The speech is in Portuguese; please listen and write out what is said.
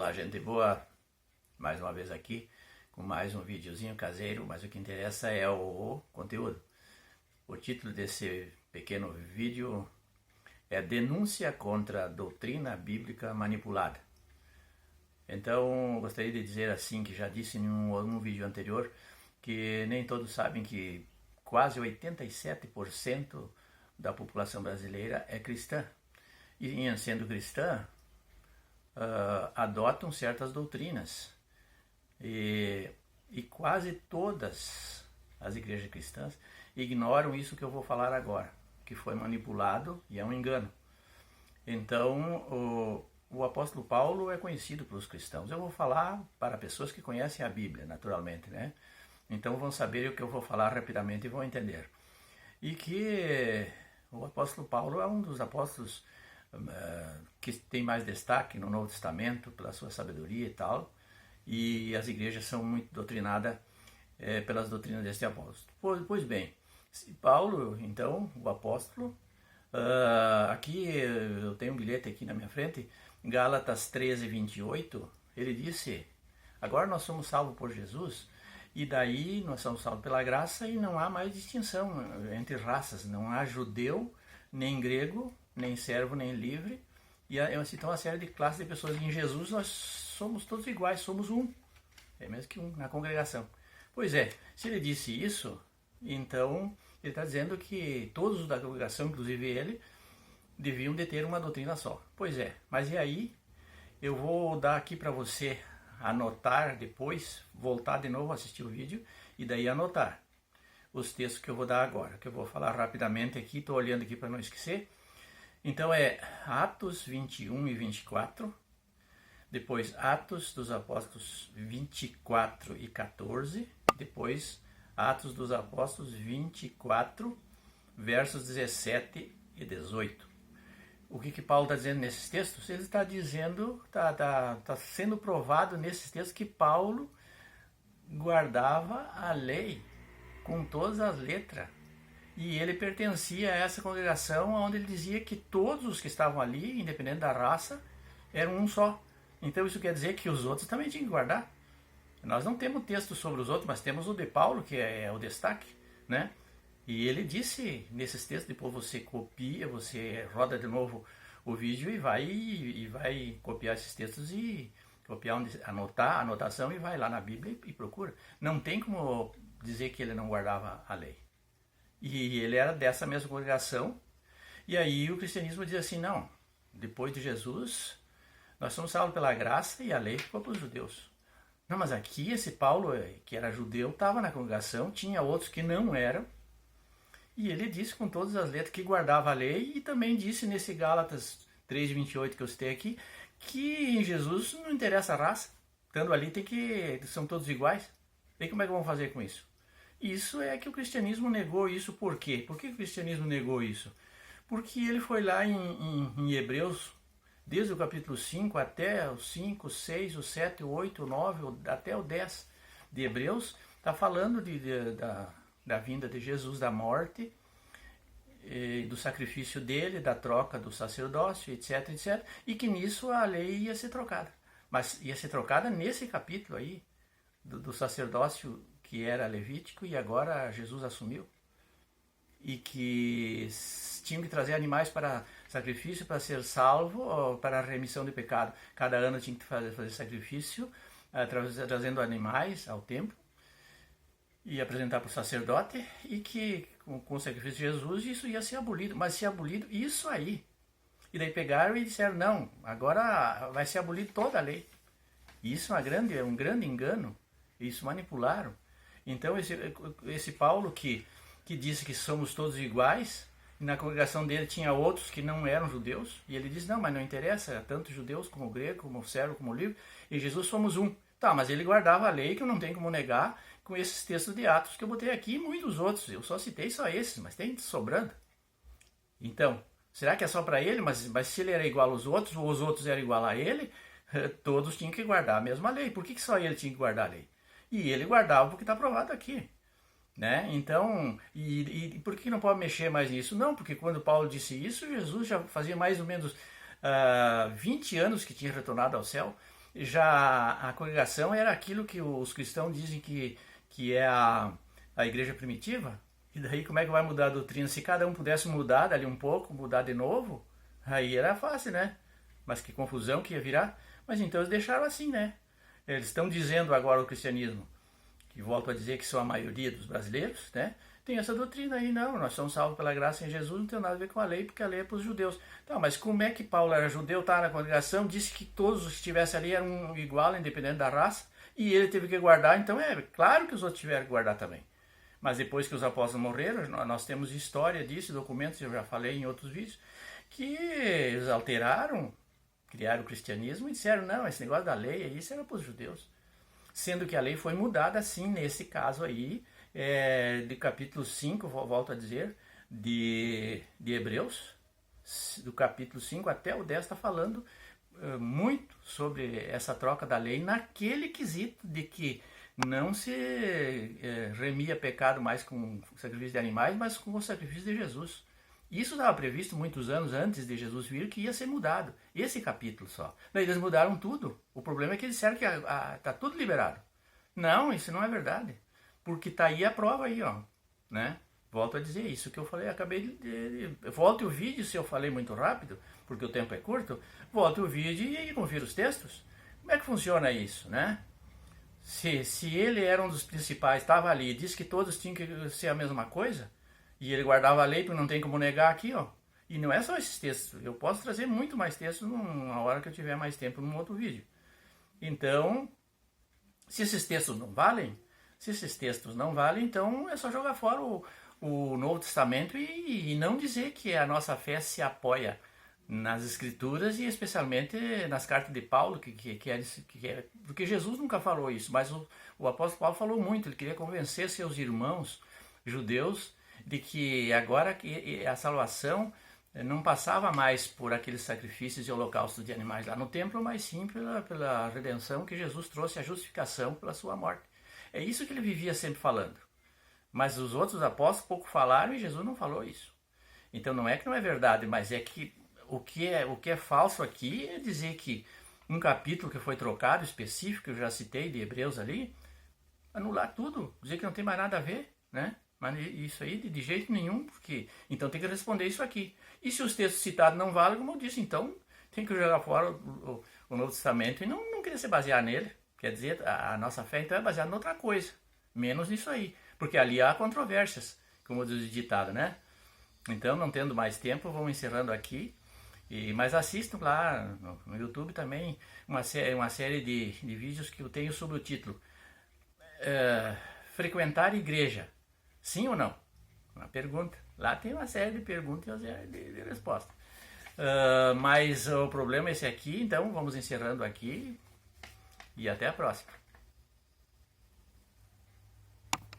Fala, gente boa, mais uma vez aqui com mais um videozinho caseiro, mas o que interessa é o conteúdo. O título desse pequeno vídeo é Denúncia contra a Doutrina Bíblica Manipulada. Então, gostaria de dizer assim, que já disse em um vídeo anterior, que nem todos sabem que quase 87% da população brasileira é cristã. E sendo cristã, adotam certas doutrinas. E quase todas as igrejas cristãs ignoram isso que eu vou falar agora, que foi manipulado e é um engano. Então, o apóstolo Paulo é conhecido pelos cristãos. Eu vou falar para pessoas que conhecem a Bíblia, naturalmente, né? Então vão saber o que eu vou falar rapidamente e vão entender. E que o apóstolo Paulo é um dos apóstolos que tem mais destaque no Novo Testamento pela sua sabedoria e tal, e as igrejas são muito doutrinadas pelas doutrinas deste apóstolo. Pois bem, Paulo, então, o apóstolo, aqui eu tenho um bilhete aqui na minha frente, Gálatas 13:28, ele disse: agora nós somos salvos por Jesus, e daí nós somos salvos pela graça e não há mais distinção entre raças, não há judeu, nem grego, nem servo, nem livre, e então uma série de classes de pessoas. Em Jesus nós somos todos iguais, somos um, é mesmo que um na congregação. Pois é, se ele disse isso, então ele está dizendo que todos da congregação, inclusive ele, deviam ter uma doutrina só. Pois é, mas e aí? Eu vou dar aqui para você anotar depois, voltar de novo, assistir o vídeo e daí anotar os textos que eu vou dar agora, que eu vou falar rapidamente aqui, estou olhando aqui para não esquecer. Então é Atos 21 e 24, depois Atos dos Apóstolos 24 e 14, depois Atos dos Apóstolos 24, versos 17 e 18. O que Paulo está dizendo nesses textos? Ele está dizendo, está sendo provado nesses textos que Paulo guardava a lei com todas as letras. E ele pertencia a essa congregação onde ele dizia que todos os que estavam ali, independente da raça, eram um só. Então isso quer dizer que os outros também tinham que guardar. Nós não temos texto sobre os outros, mas temos o de Paulo, que é o destaque, né? E ele disse nesses textos, depois você copia, você roda de novo o vídeo e vai copiar esses textos e copiar, anotar a anotação e vai lá na Bíblia e procura. Não tem como dizer que ele não guardava a lei. E ele era dessa mesma congregação. E aí o cristianismo diz assim: não, depois de Jesus, nós somos salvos pela graça e a lei ficou para os judeus. Não, mas aqui esse Paulo, que era judeu, estava na congregação, tinha outros que não eram. E ele disse com todas as letras que guardava a lei, e também disse nesse Gálatas 3:28 que eu citei aqui, que em Jesus não interessa a raça, estando ali são todos iguais. E como é que vão fazer com isso? Isso é que o cristianismo negou isso. Por quê? Por que o cristianismo negou isso? Porque ele foi lá em Hebreus, desde o capítulo 5 até o 5, 6, o 7, o 8, o 9, até o 10 de Hebreus, está falando da vinda de Jesus, da morte, do sacrifício dele, da troca do sacerdócio, etc, etc, e que nisso a lei ia ser trocada. Mas ia ser trocada nesse capítulo aí, do sacerdócio que era levítico e agora Jesus assumiu. E que tinham que trazer animais para sacrifício para ser salvo, ou para a remissão de pecado. Cada ano tinha que fazer sacrifício, trazendo animais ao templo e apresentar para o sacerdote, e que com o sacrifício de Jesus isso ia ser abolido. Mas ser abolido isso aí. E daí pegaram e disseram: não, agora vai ser abolido toda a lei. E isso é um grande engano. Isso manipularam. Então esse Paulo que disse que somos todos iguais, e na congregação dele tinha outros que não eram judeus, e ele diz: não, mas não interessa, tanto judeus como grego, como servo, como livre, e Jesus somos um. Tá, mas ele guardava a lei, que eu não tenho como negar, com esses textos de Atos que eu botei aqui, e muitos outros. Eu só citei só esses, mas tem sobrando. Então, será que é só para ele? Mas se ele era igual aos outros, ou os outros eram igual a ele, todos tinham que guardar a mesma lei. Por que só ele tinha que guardar a lei? E ele guardava porque está provado aqui, né? Então, e por que não pode mexer mais nisso? Não, porque quando Paulo disse isso, Jesus já fazia mais ou menos 20 anos que tinha retornado ao céu. Já a congregação era aquilo que os cristãos dizem que é a igreja primitiva. E daí como é que vai mudar a doutrina? Se cada um pudesse mudar dali um pouco, mudar de novo, aí era fácil, né? Mas que confusão que ia virar. Mas então eles deixaram assim, né? Eles estão dizendo agora o cristianismo, que volto a dizer que são a maioria dos brasileiros, né? Tem essa doutrina aí, não, nós somos salvos pela graça em Jesus, não tem nada a ver com a lei, porque a lei é para os judeus. Tá, mas como é que Paulo era judeu, tá na congregação, disse que todos os que estivessem ali eram igual, independente da raça, e ele teve que guardar, então é claro que os outros tiveram que guardar também. Mas depois que os apóstolos morreram, nós temos história disso, documentos, eu já falei em outros vídeos, que eles alteraram, criaram o cristianismo e disseram, não, esse negócio da lei, isso era para os judeus. Sendo que a lei foi mudada, sim, nesse caso aí, de capítulo 5, volto a dizer, de Hebreus, do capítulo 5 até o 10 está falando muito sobre essa troca da lei naquele quesito de que não se remia pecado mais com o sacrifício de animais, mas com o sacrifício de Jesus. Isso estava previsto muitos anos antes de Jesus vir, que ia ser mudado. Esse capítulo só. Daí eles mudaram tudo. O problema é que eles disseram que está tudo liberado. Não, isso não é verdade. Porque está aí a prova aí, ó. Né? Volto a dizer isso que eu falei, acabei de... Volte o vídeo se eu falei muito rápido, porque o tempo é curto. Volte o vídeo e confira os textos. Como é que funciona isso, né? Se ele era um dos principais, estava ali, disse que todos tinham que ser a mesma coisa, e ele guardava a lei, porque não tem como negar aqui, ó. E não é só esses textos, eu posso trazer muito mais textos na hora que eu tiver mais tempo num outro vídeo. Então, se esses textos não valem, então é só jogar fora o Novo Testamento e não dizer que a nossa fé se apoia nas Escrituras e especialmente nas cartas de Paulo, porque Jesus nunca falou isso, mas o apóstolo Paulo falou muito, ele queria convencer seus irmãos judeus de que agora que a salvação não passava mais por aqueles sacrifícios e holocaustos de animais lá no templo, mas sim pela redenção que Jesus trouxe, a justificação pela sua morte. É isso que ele vivia sempre falando. Mas os outros apóstolos pouco falaram e Jesus não falou isso. Então não é que não é verdade, mas é que o que é falso aqui é dizer que um capítulo que foi trocado, específico, que eu já citei, de Hebreus ali, anular tudo, dizer que não tem mais nada a ver, né? Mas isso aí de jeito nenhum, porque então tem que responder isso aqui. E se os textos citados não valem, como eu disse, então tem que jogar fora o Novo Testamento e não querer se basear nele. Quer dizer, a nossa fé então é baseada em outra coisa, menos nisso aí. Porque ali há controvérsias, como diz o ditado, né? Então, não tendo mais tempo, vamos encerrando aqui. Mas assistam lá no YouTube também uma série de vídeos que eu tenho sobre o título Frequentar igreja, sim ou não? Uma pergunta. Lá tem uma série de perguntas e uma série de respostas. Mas o problema é esse aqui, então vamos encerrando aqui e até a próxima.